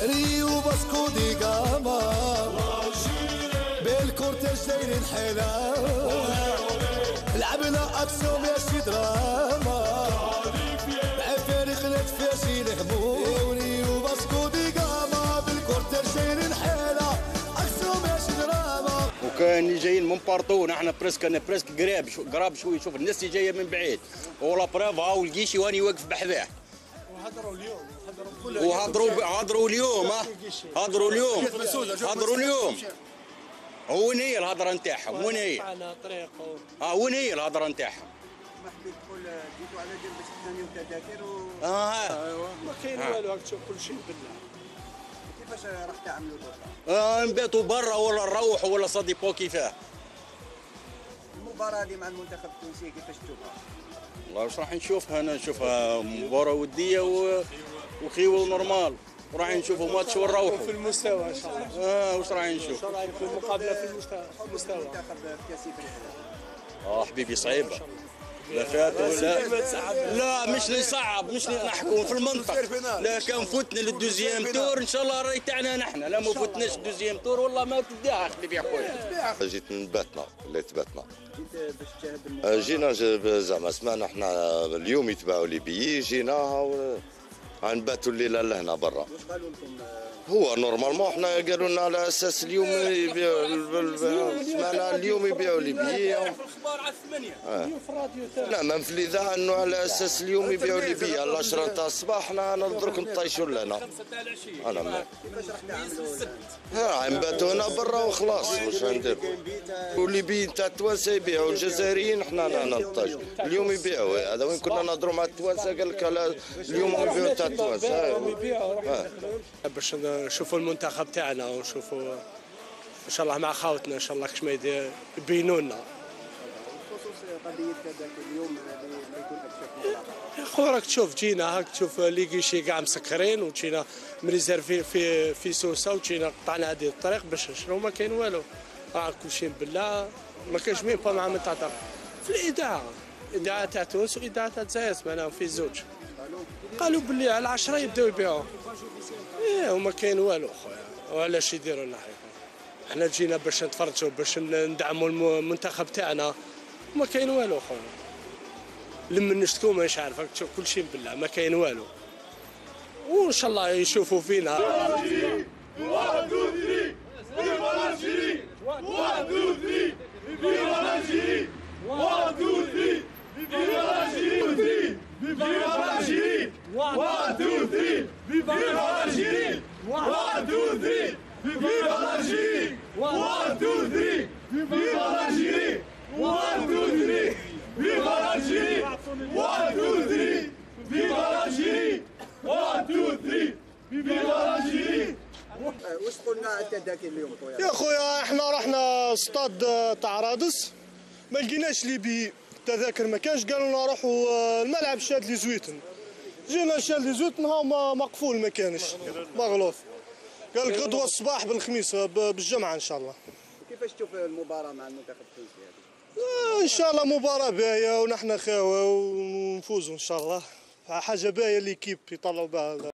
ريو بسكودي قاما بالكورتيج دايرين حيلة لعبنا اكسوم يا شي دراما عفاري خلت فيها شي الهموم ريو بسكودي قاما بالكورتيج دايرين حيلة اكسوم يا شي دراما. وكان اللي جايين من بارطو نحن بريسك قراب شوي. شوف الناس اللي جايه من بعيد ولا بروف هاو الجيشي واني واقف بحذاه. وهضروا اليوم هضروا اليوم وين هي الهضره نتاعهم؟ وين هي؟ وين هي الهضره نتاعهم؟ ما حبيت تقول جيتوا على جنب باش تثنيوا التذاكر ما كاين والو، راك تشوف كل شيء بالله. كيفاش راح تعملوا دوكا؟ نباتوا برا ولا نروحوا ولا صديقوا كيفاه؟ المباراة هذه مع المنتخب التونسي كيفاش تشوفها؟ والله واش راح نشوفها؟ انا نشوفها مباراة ودية وخيوة ونورمال، وراح نشوفوا ماتش ونروحوا في المستوى ان شاء الله. واش راح نشوف؟ ان شاء الله في المقابلة في المستوى. المنتخب في كاس افريقيا. حبيبي صعيبة. لا فات لا مش نصعب، مش نحكم في المنطق. لا كان فتنا للدوزيام تور ان شاء الله راهي تاعنا نحن. لا ما فتناش الدوزيام تور والله ما تديها حبيبي يا خويا. جيت من باتنا ولا تباتنا. جيت باش تشاهد المباراة؟ جينا زعما سمعنا احنا اليوم يتباعوا لي بيي جينا غنباتوا الليله لهنا برا. واش قالوا لكم؟ هو نورمالمون احنا قالوا لنا على اساس اليوم يبيعوا، سمعنا اليوم يبيعوا لي بيي. في الاخبار على 8 في الراديو لا ما في الاذاعه انه على اساس اليوم يبيعوا لي بيي على 10 تاع الصباح. انا درك نطيشوا لنا. 5 تاع العشيه. انا كيفاش راح تعملوا؟ غنباتوا هنا برا وخلاص. واش غندير؟ واللي بي تاع التوانسه يبيعوا، الجزائريين حنا نطيش. اليوم يبيعوا. هذا وين كنا نهضروا مع التوانسه قال لك اليوم يبيعوا تاع التوانسه. باش نشوفوا المنتخب تاعنا ونشوفوا ان شاء الله مع خاوتنا ان شاء الله كش ما يبينوا لنا. بخصوص قضيه التذاكر اليوم اللي يكون اكثر يا خو راك تشوف جينا هاك تشوف لي كيشي كاع مسكرين وجينا مريزيرفي في سوسه وجينا قطعنا هذه الطريق باش نشرو. ما كاين والو، كل شيء بالله. ما كاينش مين با مع من تاع في الاذاعه تاع تونس والاذاعه تاع الجزائر سمعناهم في زوج. قالوا باللي على 10 يبداو يبيعوا. وما كاين والو خويا. وعلاش يديروا لنا هكا؟ احنا جينا باش نتفرجوا باش ندعموا المنتخب تاعنا. ما كاين والو خويا. لمن نشتكوا مانيش عارف، تشوف كل شيء بالله ما كاين والو. وان شاء الله يشوفوا فينا. واش تقولنا على التذاكر اليوم خويا؟ يا خويا احنا رحنا استاد تاع رادس ما لقيناش لي بي التذاكر ما كانش. قالوا لنا روحوا الملعب شاد لي زويتن. جينا شاد لي زويتن ها مقفول ما كانش مغلوف. قال لك غدوه الصباح بالخميس بالجمعه ان شاء الله. كيفاش تشوف المباراة مع المنتخب التونسي ان شاء الله مباراة باهية ونحن خاوة ونفوزوا ان شاء الله. حاجة باهية ليكيب يطلعوا بها